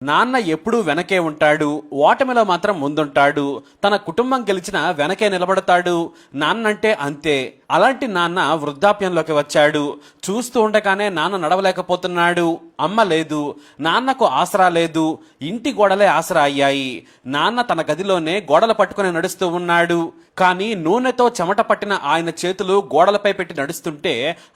నాన్న ఎప్పుడూ వెనకే ఉంటాడు, ఓటమిలో మాత్రం ముందుంటాడు. తన కుటుంబం గెలిచిన వెనకే నిలబడతాడు. నాన్నంటే అంతే. అలాంటి నాన్న వృద్ధాప్యంలోకి వచ్చాడు. చూస్తూ ఉండగానే నాన్న నడవలేకపోతున్నాడు. అమ్మ లేదు, నాన్నకు ఆసరా లేదు. ఇంటి గోడలే ఆసరా అయ్యాయి. నాన్న తన గదిలోనే గోడలు పట్టుకుని నడుస్తూ ఉన్నాడు. కానీ నూనెతో చెమట పట్టిన ఆయన చేతులు గోడలపై పెట్టి నడుస్తుంటే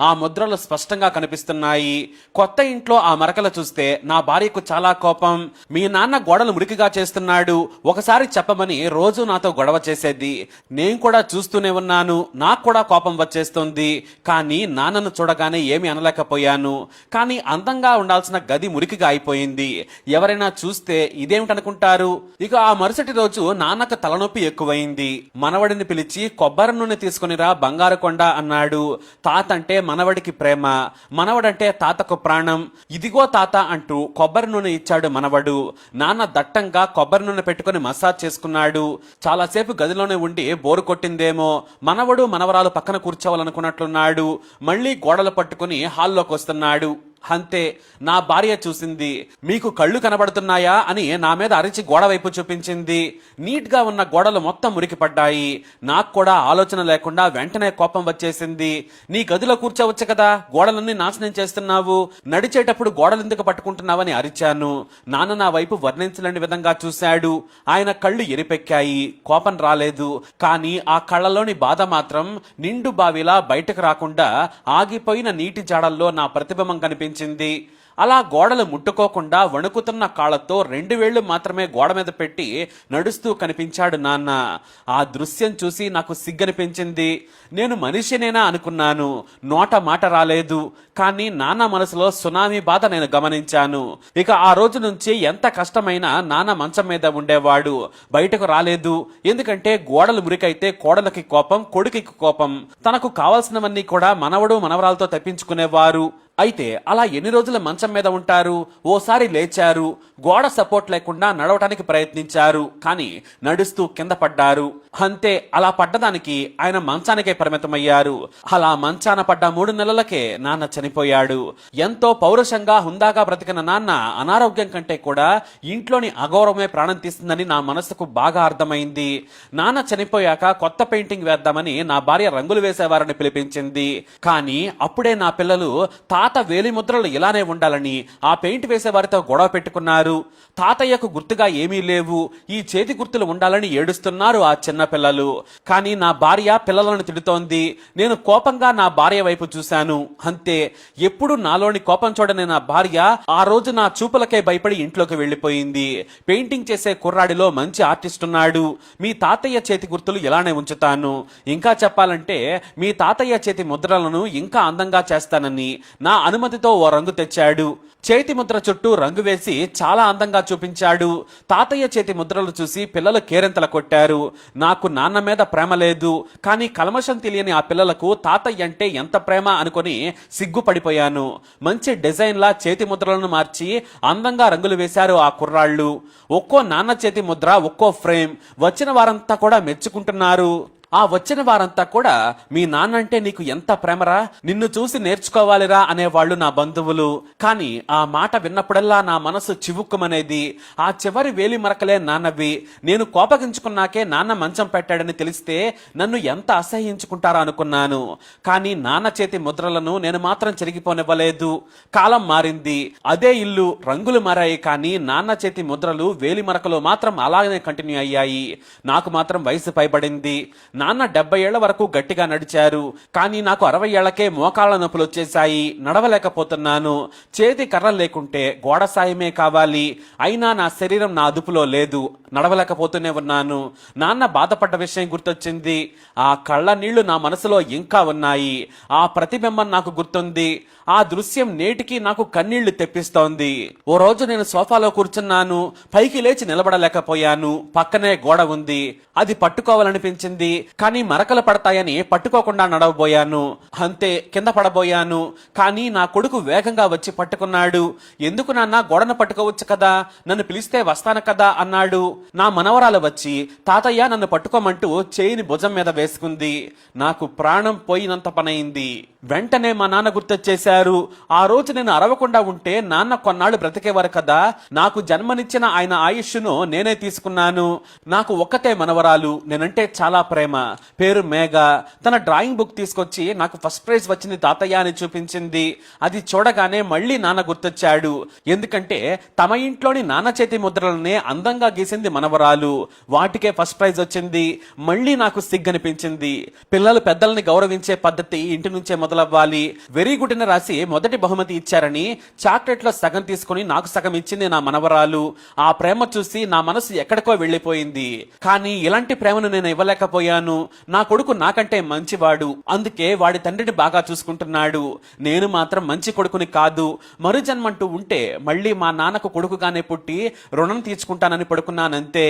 ఆ ముద్రలు స్పష్టంగా కనిపిస్తున్నాయి. కొత్త ఇంట్లో ఆ మరకలు చూస్తే నా భార్యకు చాలా కోపం. మీ నాన్న గోడలు మురికిగా చేస్తున్నాడు, ఒకసారి చెప్పమని రోజు నాతో గొడవ చేసేది. నేను కూడా చూస్తూనే ఉన్నాను. నాకు కూడా కోపం వచ్చేస్తుంది. కానీ నాన్నను చూడగానే ఏమీ అనలేకపోయాను. కానీ అందంగా ఉండాల్సిన గది మురికిగా అయిపోయింది. ఎవరైనా చూస్తే ఇదేమిటనుకుంటారు. ఇక ఆ మరుసటి రోజు నాన్నకు తలనొప్పి ఎక్కువైంది. మనవడిని పిలిచి కొబ్బరి నూనె తీసుకునిరా బంగారు కొండ అన్నాడు. తాత అంటే మనవడికి ప్రేమ, మనవడంటే తాతకు ప్రాణం. ఇదిగో తాత అంటూ కొబ్బరి నూనె ఇచ్చాడు మనవడు. నాన్న దట్టంగా కొబ్బరి నూనె పెట్టుకుని మసాజ్ చేసుకున్నాడు. చాలాసేపు గదిలోనే ఉండి బోరు కొట్టిందేమో. మనవడు మనవరాలు పక్కన కూర్చోవాలనుకున్నట్లున్నాడు. మళ్ళీ గోడలు పట్టుకుని హాల్లోకి వస్తున్నాడు. అంతే, నా భార్య చూసింది. మీకు కళ్ళు కనబడుతున్నాయా అని నా మీద అరిచి గోడ వైపు చూపించింది. నీట్ గా ఉన్న గోడలు మొత్తం మురికి పడ్డాయి. నాకు కూడా ఆలోచన లేకుండా వెంటనే కోపం వచ్చేసింది. నీ గదిలో కూర్చోవచ్చు కదా, గోడలన్నీ నాశనం చేస్తున్నావు, నడిచేటప్పుడు గోడలు ఎందుకు పట్టుకుంటున్నావని అరిచాను. నాన్న నా వైపు వర్ణించలేని విధంగా చూశాడు. ఆయన కళ్ళు ఎరిపెక్కాయి. కోపం రాలేదు, కానీ ఆ కళ్ళలోని బాధ మాత్రం నిండు బావిలా బయటకు రాకుండా ఆగిపోయిన నీటి జాడల్లో నా ప్రతిబింబం కనిపించింది. అలా గోడలు ముట్టుకోకుండా వణుకుతున్న కాళ్లతో 2 వేళ్లు మాత్రమే గోడ మీద పెట్టి నడుస్తూ కనిపించాడు నాన్న. ఆ దృశ్యం చూసి నాకు సిగ్గనిపించింది. నేను మనిషినేనా అనుకున్నాను. నోట మాట రాలేదు. కానీ నాన్న మనసులో సునామీ బాధ నేను గమనించాను. ఇక ఆ రోజు నుంచి ఎంత కష్టమైనా నాన్న మంచం మీద ఉండేవాడు, బయటకు రాలేదు. ఎందుకంటే గోడలు మురికైతే కోడలకి కోపం, కొడుకుకి కోపం. తనకు కావాల్సినవన్నీ కూడా మనవడు మనవరాలతో తప్పించుకునేవారు. అయితే అలా ఎన్ని రోజులు మంచం మీద ఉంటారు? ఓసారి లేచారు, గోడ సపోర్ట్ లేకుండా నడవటానికి ప్రయత్నించారు. కానీ నడుస్తూ కింద పడ్డారు. అంతే, అలా పడ్డదానికి ఆయన మంచానికే పరిమితమయ్యారు. అలా మంచాన పడ్డ 3 నెలలకే నాన్న చనిపోయాడు. ఎంతో పౌరుషంగా హుందాగా బ్రతికిన నాన్న అనారోగ్యం కంటే కూడా ఇంట్లోని అగౌరవమే ప్రాణం తీస్తుందని నా మనసుకు బాగా అర్థమైంది. నాన్న చనిపోయాక కొత్త పెయింటింగ్ వేద్దామని నా భార్య రంగులు వేసేవారని పిలిపించింది. కానీ అప్పుడే నా పిల్లలు తాత వేలి ముద్రలు ఇలానే ఉండాలని ఆ పెయింట్ వేసే వారితో గొడవ పెట్టుకున్నారు. తాతయ్యకు గుర్తుగా ఏమీ లేవు, ఈ చేతి గుర్తులు ఉండాలని ఏడుస్తున్నారు ఆ చిన్న పిల్లలు. కానీ నా భార్య పిల్లలను తిడుతోంది. నేను కోపంగా నా భార్య వైపు చూశాను. అంతే, ఎప్పుడు నాలోని కోపం చూడని నా భార్య ఆ రోజు నా చూపులకే భయపడి ఇంట్లోకి వెళ్లిపోయింది. పెయింటింగ్ చేసే కుర్రాడిలో మంచి ఆర్టిస్ట్ ఉన్నాడు. మీ తాతయ్య చేతి గుర్తులు ఇలానే ఉంచుతాను. ఇంకా చెప్పాలంటే మీ తాతయ్య చేతి ముద్రలను ఇంకా అందంగా చేస్తానని నా అనుమతితో ఓ రంగు తెచ్చాడు. చేతి ముద్ర చుట్టూ రంగు వేసి చాలా అందంగా చూపించాడు. తాతయ్య చేతి ముద్రలు చూసి పిల్లలు కేరింతలు కొట్టారు. నాకు నాన్న మీద ప్రేమ లేదు, కానీ కల్మషం తెలియని ఆ పిల్లలకు తాతయ్య అంటే ఎంత ప్రేమ అనుకుని సిగ్గుపడిపోయాను. మంచి డిజైన్లా చేతి ముద్రలను మార్చి అందంగా రంగులు వేశారు ఆ కుర్రాళ్ళు. ఒక్కో నాన్న చేతి ముద్ర, ఒక్కో ఫ్రేమ్. వచ్చిన వారంతా కూడా మెచ్చుకుంటున్నారు. ఆ వచ్చిన వారంతా కూడా మీ నాన్నంటే నీకు ఎంత ప్రేమరా, నిన్ను చూసి నేర్చుకోవాలిరా అనేవాళ్లు నా బంధువులు. కానీ ఆ మాట విన్నప్పుడల్లా నా మనసు చివుక్కుమనేది. ఆ చివరి వేలి మరకలే నాన్నవి. నేను కోపగించుకున్నాకే నాన్న మంచం పెట్టాడని తెలిస్తే నన్ను ఎంత అసహ్యించుకుంటారా అనుకున్నాను. కానీ నాన్న చేతి ముద్రలను నేను మాత్రం చెరిగిపోనివ్వలేదు. కాలం మారింది, అదే ఇల్లు, రంగులు మారాయి. కానీ నాన్న చేతి ముద్రలు, వేలి మరకలు మాత్రం అలాగనే కంటిన్యూ అయ్యాయి. నాకు మాత్రం వయసు పైబడింది. నాన్న 70 ఏళ్ల వరకు గట్టిగా నడిచారు. కానీ నాకు 60 ఏళ్లకే మోకాళ్ల నొప్పులు వచ్చేశాయి. నడవలేకపోతున్నాను. చేతి కర్ర లేకుంటే గోడ సాయమే కావాలి. అయినా నా శరీరం నా అదుపులో లేదు. నడవలేకపోతూనే ఉన్నాను. నాన్న బాధపడ్డ విషయం గుర్తొచ్చింది. ఆ కళ్ళ నీళ్లు నా మనసులో ఇంకా ఉన్నాయి. ఆ ప్రతిబింబం నాకు గుర్తుంది. ఆ దృశ్యం నేటికి నాకు కన్నీళ్లు తెప్పిస్తోంది. ఓ రోజు నేను సోఫాలో కూర్చున్నాను. పైకి లేచి నిలబడలేకపోయాను. పక్కనే గోడ ఉంది, అది పట్టుకోవాలనిపించింది. కానీ మరకలు పడతాయని పట్టుకోకుండా నడవబోయాను. అంతే, కింద పడబోయాను. కానీ నా కొడుకు వేగంగా వచ్చి పట్టుకున్నాడు. ఎందుకు నాన్న, గోడను పట్టుకోవచ్చు కదా, నన్ను పిలిస్తే వస్తాను కదా అన్నాడు. నా మనవరాలు వచ్చి తాతయ్య నన్ను పట్టుకోమంటూ చేయిని భుజం మీద వేసుకుంది. నాకు ప్రాణం పోయినంత పనైంది. వెంటనే మా నాన్న గుర్తొచ్చేశారు. ఆ రోజు నేను అరవకుండా ఉంటే నాన్న కొన్నాళ్ళు బ్రతికేవారు కదా. నాకు జన్మనిచ్చిన ఆయన ఆయుష్ను నేనే తీసుకున్నాను. నాకు ఒక్కతే మనవరాలు, నేనంటే చాలా ప్రేమ, పేరు మేఘ. తన డ్రాయింగ్ బుక్ తీసుకొచ్చి నాకు ఫస్ట్ ప్రైజ్ వచ్చింది తాతయ్య అని చూపించింది. అది చూడగానే మళ్ళీ నాన్న గుర్తొచ్చాడు. ఎందుకంటే తమ ఇంట్లోని నాన్న చేతి ముద్రలనే అందంగా గీసింది మనవరాలు, వాటికే ఫస్ట్ ప్రైజ్ వచ్చింది. మళ్ళీ నాకు సిగ్గనిపించింది. పిల్లలు పెద్దల్ని గౌరవించే పద్ధతి ఇంటి నుంచే మొదలవ్వాలి. వెరీ గుడ్ అని రాసి మొదటి బహుమతి ఇచ్చారని చాక్లెట్ లో సగం తీసుకుని నాకు సగం ఇచ్చింది నా మనవరాలు. ఆ ప్రేమ చూసి నా మనసు ఎక్కడికో వెళ్లిపోయింది. కానీ ఇలాంటి ప్రేమను నేను ఇవ్వలేకపోయాను. నా కొడుకు నాకంటే మంచివాడు, అందుకే వాడి తండ్రిని బాగా చూసుకుంటున్నాడు. నేను మాత్రం మంచి కొడుకుని కాదు. మరు జన్మంటూ ఉంటే మళ్ళీ మా నాన్నకు కొడుకుగానే పుట్టి రుణం తీర్చుకుంటానని పడుకున్నానంతే.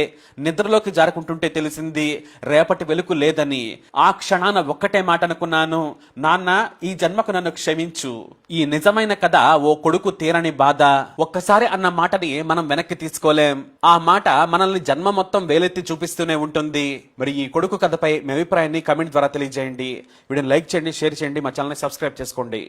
నిద్రలోకి జారుకుంటుంటే తెలిసింది రేపటి వెలుగు లేదని. ఆ క్షణాన ఒక్కటే మాట అనుకున్నాను, నాన్న ఈ జన్మకు నన్ను క్షమించు. ఈ నిజమైన కథ ఓ కొడుకు తీరని బాధ. ఒక్కసారి అన్న మాటని మనం వెనక్కి తీసుకోలేం. ఆ మాట మనల్ని జన్మ మొత్తం వేలెత్తి చూపిస్తూనే ఉంటుంది. మరి ఈ కొడుకు కథపై మీ అభిప్రాయాన్ని కమెంట్ ద్వారా తెలియజేయండి. వీడియోని లైక్ చేయండి, షేర్ చేయండి, మా ఛానల్ని సబ్స్క్రైబ్ చేసుకోండి.